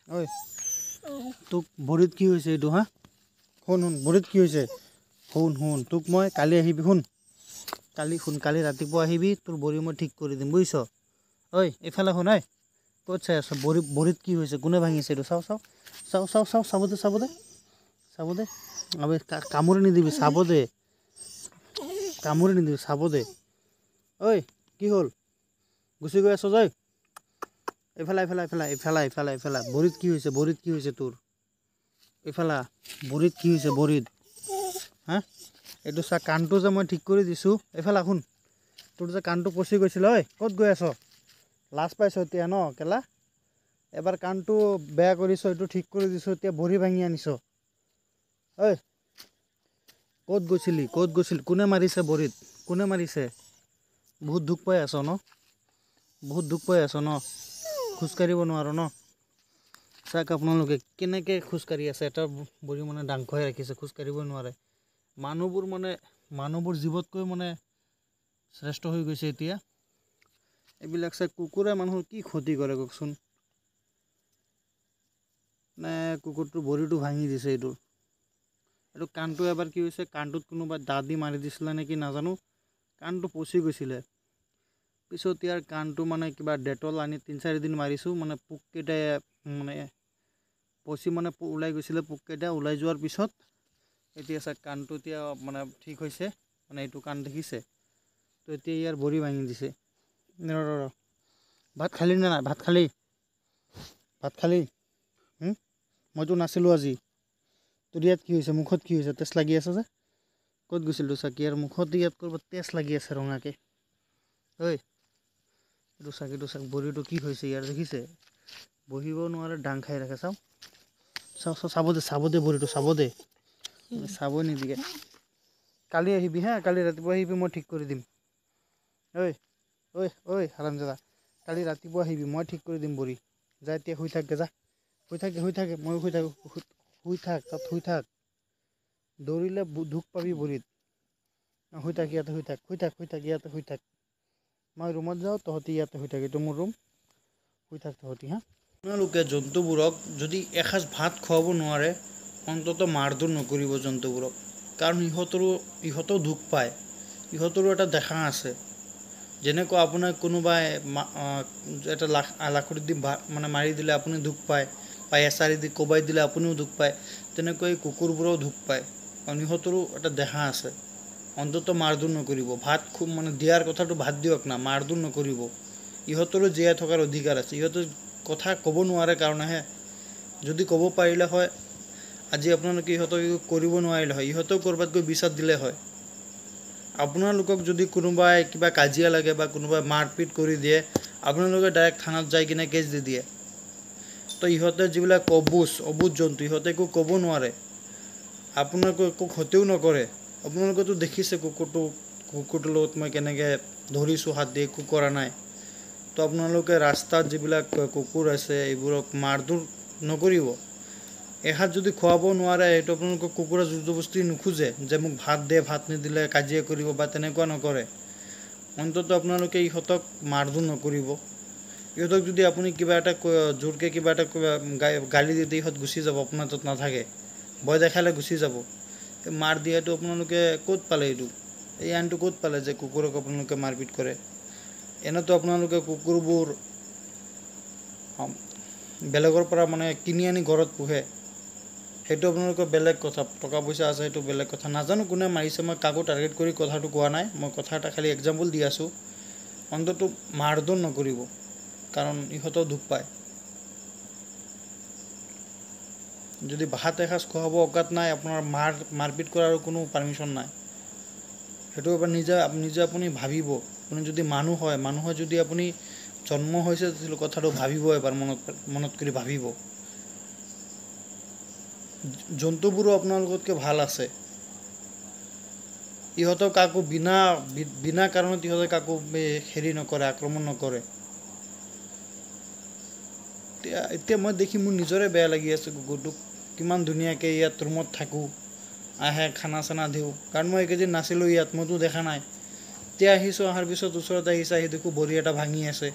ঐ তোক ভৰিত কি হৈছে এইটো হা শুন ভৰিত কি হৈছে শুন তোক মই কালি আহিবি কালি ৰাতিপুৱা আহিবি তোৰ ভৰি মই ঠিক কৰি দিম বুজিছ ঐ এইফালে শুন ঐ ক'ত চাই আছ ভৰিত কি হৈছে কোনে ভাঙিছে এইটো চাব দে আবে কামুৰি নিদিবি চাব দে ঐ কি হ'ল গুচি গৈ আছ ঐ এইফালে ভৰিত কি হৈছে তোৰ এইফালে ভৰিত কি হৈছে হা এইটো চা কাণটো যে মই ঠিক কৰি দিছোঁ এইফালে শুন তোৰ যে কাণটো পচি গৈছিল ঐ ক'ত গৈ আছ লাজ পাইছ এতিয়া ন কেলা এবাৰ কাণটো বেয়া কৰিছ এইটো ঠিক কৰি দিছোঁ এতিয়া ভৰি ভাঙি আনিছ ঐ ক'ত গৈছিলি কোনে মাৰিছে ভৰিত বহুত দুখ পাই আছ ন খোজকাঢ়িব নোৱাৰ ন চাওক আপোনালোকে কেনেকৈ খোজকাঢ়ি আছে এটা ভৰি মানে দাং খুৱাই ৰাখিছে খোজকাঢ়িব নোৱাৰে মানুহবোৰ জীৱতকৈ মানে শ্ৰেষ্ঠ হৈ গৈছে এতিয়া এইবিলাক চাই কুকুৰে মানুহৰ কি ক্ষতি কৰে কওকচোন নে কুকুৰটোৰ ভৰিটো ভাঙি দিছে এইটো কাণটো এবাৰ কি হৈছে কাণটোত কোনোবা দাঁত দি মাৰি দিছিলে নেকি নাজানো কাণটো পচি গৈছিলে পিছত ইয়াৰ কাণটো মানে কিবা ডেটল আনি 3-4 দিন মাৰিছোঁ মানে পোককেইটাই মানে পচি মানে ওলাই গৈছিলে পোককেইটা ওলাই যোৱাৰ পিছত এতিয়া চাওক কাণটো এতিয়া মানে ঠিক হৈছে মানে এইটো কাণ দেখিছে তো এতিয়া ইয়াৰ ভৰি ভাঙি দিছে ৰ ভাত খালি নে নাই ভাত খালি মইতো নাছিলোঁ আজি তোৰ ইয়াত কি হৈছে মুখত কি হৈছে তেজ লাগি আছে যে ক'ত গৈছিলোঁ চাকি ইয়াৰ মুখত ইয়াত ক'ৰবাত তেজ লাগি আছে ৰঙাকৈ ঐ এইটো চাক ভৰিটো কি হৈছে ইয়াৰ দেখিছে বহিব নোৱাৰে ডাং খাই ৰাখে চাব দে ভৰিটো চাব নিদিয়ে কালি আহিবি হা কালি ৰাতিপুৱা আহিবি মই ঠিক কৰি দিম ঐ হাৰামজাদা কালি ৰাতিপুৱা আহিবি মই ঠিক কৰি দিম ভৰি যা এতিয়া শুই থাক ময়ো শুই থাক দৌৰিলে দুখ পাবি ভৰিত শুই থাক মই ৰুমত যাওঁ তহঁতি ইয়াতে শুই থাক এইটো মোৰ ৰুম শুই থাক তহঁতি হা আপোনালোকে জন্তুবোৰক যদি এসাঁজ ভাত খুৱাব নোৱাৰে অন্ততঃ মাৰধৰ নকৰিব জন্তুবোৰক কাৰণ ইহঁতেও দুখ পায় ইহঁতৰো এটা দেখা আছে যেনেকুৱা আপোনাক কোনোবাই এটা লাখুটি দি মানে মাৰি দিলে আপুনি দুখ পায় বা এছাৰি দি কোবাই দিলে আপুনিও দুখ পায় তেনেকৈ কুকুৰবোৰেও দুখ পায় কাৰণ ইহঁতৰো এটা দেহা আছে অন্ততঃ মাৰধৰ নকৰিব ভাত খুব মানে দিয়াৰ কথাটো ভাত দিয়ক না মাৰধৰ নকৰিব ইহঁতৰো জীয়াই থকাৰ অধিকাৰ আছে ইহঁতে কথা ক'ব নোৱাৰে কাৰণেহে যদি ক'ব পাৰিলে হয় আজি আপোনালোকে ইহঁতক কৰিব নোৱাৰিলে হয় ইহঁতেও ক'ৰবাত গৈ বিচাৰ দিলে হয় আপোনালোকক যদি কোনোবাই কিবা কাজিয়া লাগে বা কোনোবাই মাৰপিট কৰি দিয়ে আপোনালোকে ডাইৰেক্ট থানাত যাই কিনে কেছ দি দিয়ে তো ইহঁতে যিবিলাক অবুজ জন্তু ইহঁতে একো ক'ব নোৱাৰে আপোনালোকক একো ক্ষতিও নকৰে আপোনালোকেতো দেখিছে কুকুৰটোৰ লগত মই কেনেকৈ ধৰিছোঁ হাত দি একো কৰা নাই তো আপোনালোকে ৰাস্তাত যিবিলাক কুকুৰ আছে এইবোৰক মাৰধৰ নকৰিব এসাঁজ যদি খুৱাব নোৱাৰে সেইটো আপোনালোকক কুকুৰে জোৰজবৰদস্তি নোখোজে যে মোক ভাত দে ভাত নিদিলে কাজিয়া কৰিব বা তেনেকুৱা নকৰে অন্ততঃ আপোনালোকে ইহঁতক মাৰধৰ নকৰিব ইহঁতক যদি আপুনি কিবা এটা জোৰকৈ কিবা এটা গালি দি ইহঁত গুচি যাব আপোনাৰ তাত নাথাকে ভয় দেখালে গুচি যাব মাৰ দিয়াটো আপোনালোকে ক'ত পালে এইটো এই আইনটো ক'ত পালে যে কুকুৰক আপোনালোকে মাৰপিট কৰে এনেতো আপোনালোকে কুকুৰবোৰ বেলেগৰ পৰা মানে কিনি আনি ঘৰত পোহে সেইটো আপোনালোকৰ বেলেগ কথা টকা পইচা আছে সেইটো বেলেগ কথা নাজানো কোনে মাৰিছে মই কাকো টাৰ্গেট কৰি কথাটো কোৱা নাই মই কথা এটা খালি এক্সাম্পল দি আছোঁ অন্ততঃ মাৰধৰ নকৰিব কাৰণ ইহঁতেও দুখ পায় যদি ভাত এসাঁজ খুৱাব অকাত নাই আপোনাৰ মাৰপিট কৰাৰ কোনো পাৰ্মিশ্যন নাই সেইটো এবাৰ নিজে আপুনি ভাবিব আপুনি যদি মানুহ হয় যদি আপুনি জন্ম হৈছে কথাটো ভাবিব এবাৰ মনত কৰি ভাবিব জন্তুবোৰো আপোনালোকতকৈ ভাল আছে ইহঁতক কাকো বিনা কাৰণত ইহঁতে কাকো হেৰি নকৰে আক্ৰমণ নকৰে এতিয়া মই দেখি মোৰ নিজৰে বেয়া লাগি আছে কুকুৰটোক কিমান ধুনীয়াকৈ ইয়াত ৰুমত থাকোঁ আহে খানা চানা দিওঁ কাৰণ মই এইকেইদিন নাছিলোঁ ইয়াত মইতো দেখা নাই এতিয়া আহিছোঁ অহাৰ পিছত ওচৰত আহি দেখোঁ ভৰি এটা ভাঙি আছে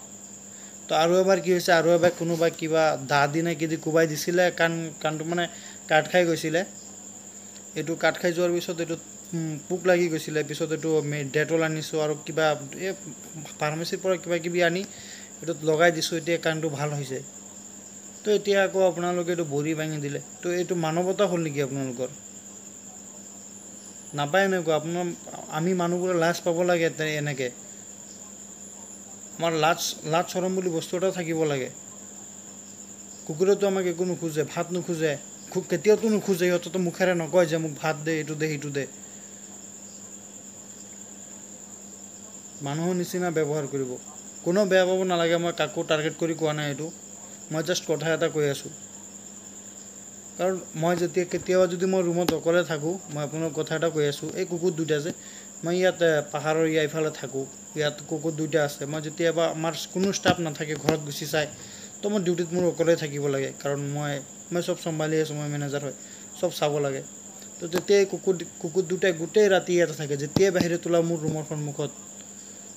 তো আৰু এবাৰ কি হৈছে, আৰু এবাৰ কোনোবাই কিবা দা দি নে কি দি কোবাই দিছিলে, কাণটো মানে কাট খাই গৈছিলে। এইটো কাট খাই যোৱাৰ পিছত এইটো পোক লাগি গৈছিলে। পিছত এইটো ডেটল আনিছোঁ আৰু কিবা এই ফাৰ্মাচীৰ পৰা কিবা কিবি আনি এইটোত লগাই দিছোঁ। এতিয়া কাণটো ভাল হৈছে। তো এতিয়া আকৌ আপোনালোকে এইটো ভৰি ভাঙি দিলে। তো এইটো মানৱতা হ'ল নেকি আপোনালোকৰ? নাপায় এনেকুৱা। আমি মানুহবোৰে লাজ পাব লাগে এনেকৈ। আমাৰ লাজ চৰম বুলি বস্তু এটা থাকিব লাগে। কুকুৰেতো আমাক একো নোখোজে, ভাত নোখোজে, কেতিয়াওতো নোখোজে। সিহঁতেতো মুখেৰে নকয় যে মোক ভাত দে, এইটো দে, সেইটো দে। মানুহৰ নিচিনা ব্যৱহাৰ কৰিব। কোনেও বেয়া পাব নালাগে, মই কাকো টাৰ্গেট কৰি কোৱা নাই এইটো। মই জাষ্ট কথা এটা কৈ আছোঁ। কাৰণ মই কেতিয়াবা যদি মই ৰুমত অকলে থাকোঁ, মই আপোনাক কথা এটা কৈ আছোঁ। এই কুকুৰ দুটা যে, মই ইয়াত পাহাৰৰ এইফালে থাকোঁ, ইয়াত কুকুৰ দুটা আছে। মই যেতিয়াবা আমাৰ কোনো ষ্টাফ নাথাকে, ঘৰত গুচি যায়, তো মই ডিউটিত মোৰ অকলে থাকিব লাগে। কাৰণ মই চব চম্ভালি আছোঁ, মই মেনেজাৰ হয়, চব চাব লাগে। তো তেতিয়াই কুকুৰ দুটাই গোটেই ৰাতি ইয়াতে থাকে। যেতিয়াই বাহিৰত ওলাওঁ মোৰ ৰুমৰ সন্মুখত,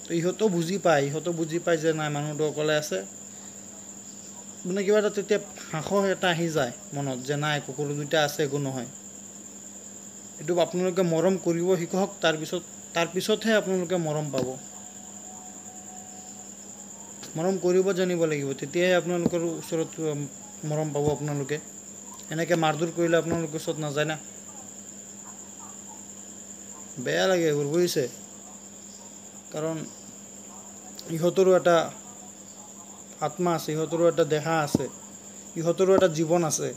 তো ইহঁতেও বুজি পায় যে নাই, মানুহটো অকলে আছে। মানে কিবা এটা তেতিয়া সাহস এটা আহি যায় মনত, যে নাই, কুকুৰ দুটা আছে, একো নহয়। এইটো আপোনালোকে মৰম কৰিব শিকক, তাৰপিছতহে আপোনালোকে মৰম পাব। মৰম কৰিব জানিব লাগিব, তেতিয়াহে আপোনালোকৰ ওচৰত মৰম পাব আপোনালোকে। এনেকৈ মাৰধৰ কৰিলে আপোনালোকৰ ওচৰত নাযায় না। বেয়া লাগে এইবোৰ, বুজিছে? কাৰণ ইহঁতৰো এটা আত্মা আছে, ইহঁতৰো এটা দেহা আছে, ইহঁতৰো এটা জীৱন আছে।